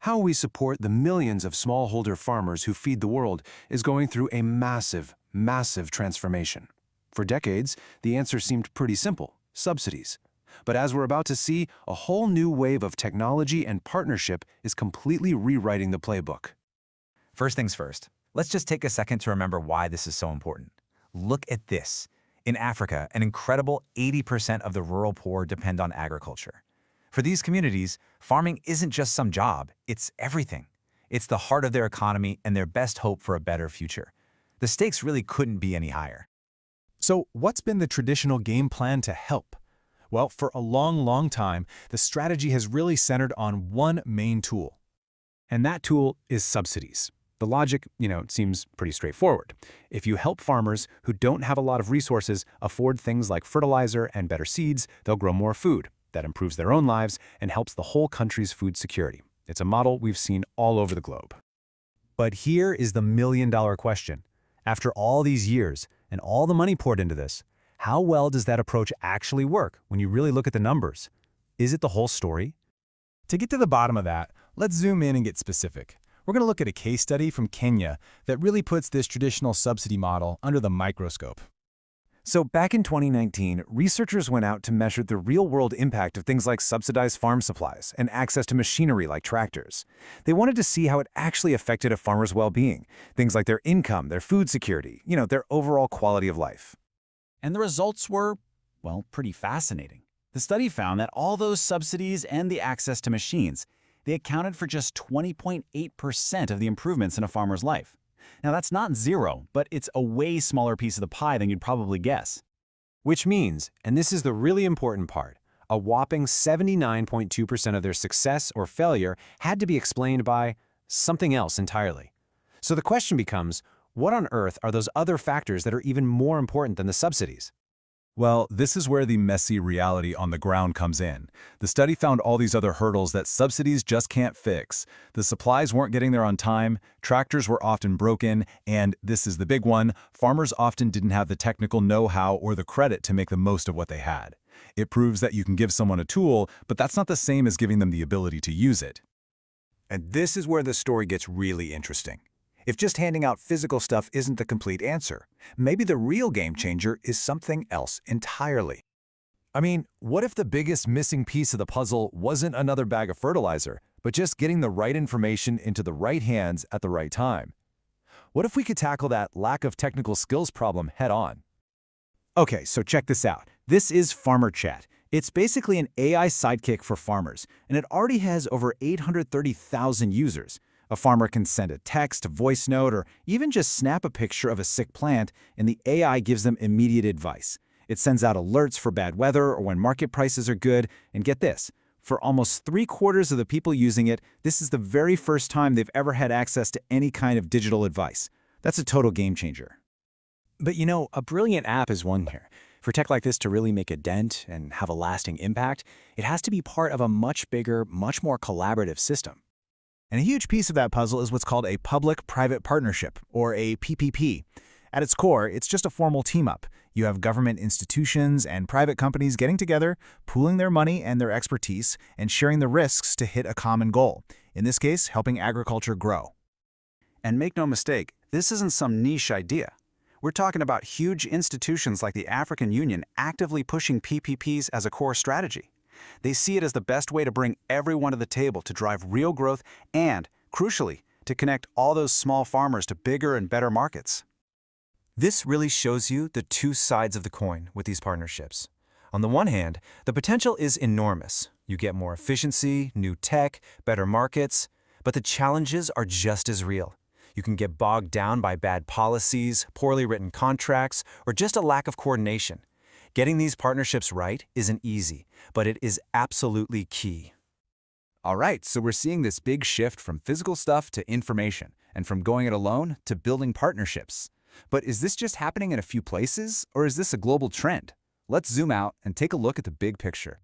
How we support the millions of smallholder farmers who feed the world is going through a massive, massive transformation. For decades, the answer seemed pretty simple: subsidies. But as we're about to see, a whole new wave of technology and partnership is completely rewriting the playbook. First things first, let's just take a second to remember why this is so important. Look at this. In Africa, an incredible 80% of the rural poor depend on agriculture. For these communities, farming isn't just some job, it's everything. It's the heart of their economy and their best hope for a better future. The stakes really couldn't be any higher. So what's been the traditional game plan to help? Well, for a long time, the strategy has really centered on one main tool. And that tool is subsidies. The logic, seems pretty straightforward. If you help farmers who don't have a lot of resources afford things like fertilizer and better seeds, they'll grow more food. That improves their own lives and helps the whole country's food security. It's a model we've seen all over the globe. But here is the million-dollar question. After all these years and all the money poured into this, how well does that approach actually work when you really look at the numbers? Is it the whole story? To get to the bottom of that, let's zoom in and get specific. We're going to look at a case study from Kenya that really puts this traditional subsidy model under the microscope. So back in 2019, researchers went out to measure the real-world impact of things like subsidized farm supplies and access to machinery like tractors. They wanted to see how it actually affected a farmer's well-being, things like their income, their food security, their overall quality of life. And the results were, well, pretty fascinating. The study found that all those subsidies and the access to machines, they accounted for just 20.8% of the improvements in a farmer's life. Now, that's not zero, but it's a way smaller piece of the pie than you'd probably guess. Which means, and this is the really important part, a whopping 79.2% of their success or failure had to be explained by something else entirely. So the question becomes, what on earth are those other factors that are even more important than the subsidies? Well, this is where the messy reality on the ground comes in. The study found all these other hurdles that subsidies just can't fix. The supplies weren't getting there on time, tractors were often broken, and, this is the big one, farmers often didn't have the technical know-how or the credit to make the most of what they had. It proves that you can give someone a tool, but that's not the same as giving them the ability to use it. And this is where the story gets really interesting. If just handing out physical stuff isn't the complete answer, maybe the real game changer is something else entirely. I mean, what if the biggest missing piece of the puzzle wasn't another bag of fertilizer, but just getting the right information into the right hands at the right time? What if we could tackle that lack of technical skills problem head on? Okay, so check this out. This is Farmer Chat. It's basically an AI sidekick for farmers, and it already has over 830,000 users. A farmer can send a text, a voice note, or even just snap a picture of a sick plant, and the AI gives them immediate advice. It sends out alerts for bad weather or when market prices are good, and get this, for almost 3/4 of the people using it, this is the very first time they've ever had access to any kind of digital advice. That's a total game changer. But a brilliant app is one here. For tech like this to really make a dent and have a lasting impact, it has to be part of a much bigger, much more collaborative system. And a huge piece of that puzzle is what's called a public-private partnership, or a PPP. At its core, it's just a formal team-up. You have government institutions and private companies getting together, pooling their money and their expertise, and sharing the risks to hit a common goal. In this case, helping agriculture grow. And make no mistake, this isn't some niche idea. We're talking about huge institutions like the African Union actively pushing PPPs as a core strategy. They see it as the best way to bring everyone to the table to drive real growth and, crucially, to connect all those small farmers to bigger and better markets. This really shows you the two sides of the coin with these partnerships. On the one hand, the potential is enormous. You get more efficiency, new tech, better markets, but the challenges are just as real. You can get bogged down by bad policies, poorly written contracts, or just a lack of coordination. Getting these partnerships right isn't easy, but it is absolutely key. All right, so we're seeing this big shift from physical stuff to information, and from going it alone to building partnerships. But is this just happening in a few places, or is this a global trend? Let's zoom out and take a look at the big picture.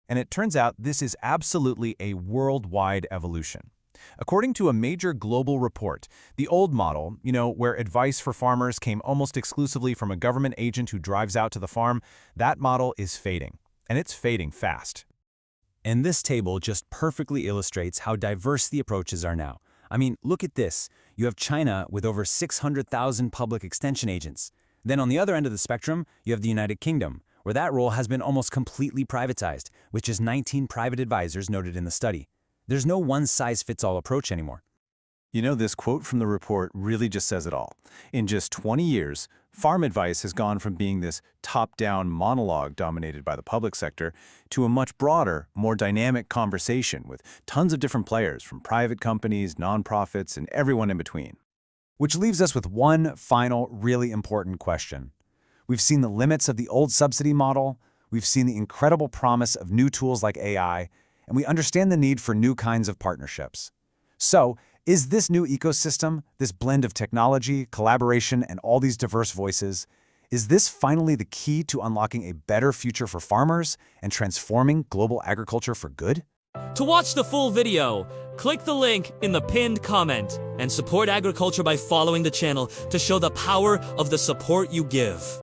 And it turns out this is absolutely a worldwide evolution. According to a major global report, the old model, where advice for farmers came almost exclusively from a government agent who drives out to the farm, that model is fading. And it's fading fast. And this table just perfectly illustrates how diverse the approaches are now. I mean, look at this. You have China with over 600,000 public extension agents. Then on the other end of the spectrum, you have the United Kingdom, where that role has been almost completely privatized, with just 19 private advisors noted in the study. There's no one-size-fits-all approach anymore. You know, this quote from the report really just says it all. In just 20 years, farm advice has gone from being this top-down monologue dominated by the public sector to a much broader, more dynamic conversation with tons of different players from private companies, nonprofits, and everyone in between. Which leaves us with one final, really important question. We've seen the limits of the old subsidy model, we've seen the incredible promise of new tools like AI, and we understand the need for new kinds of partnerships. So, is this new ecosystem, this blend of technology, collaboration, and all these diverse voices, is this finally the key to unlocking a better future for farmers and transforming global agriculture for good? To watch the full video, click the link in the pinned comment and support agriculture by following the channel to show the power of the support you give.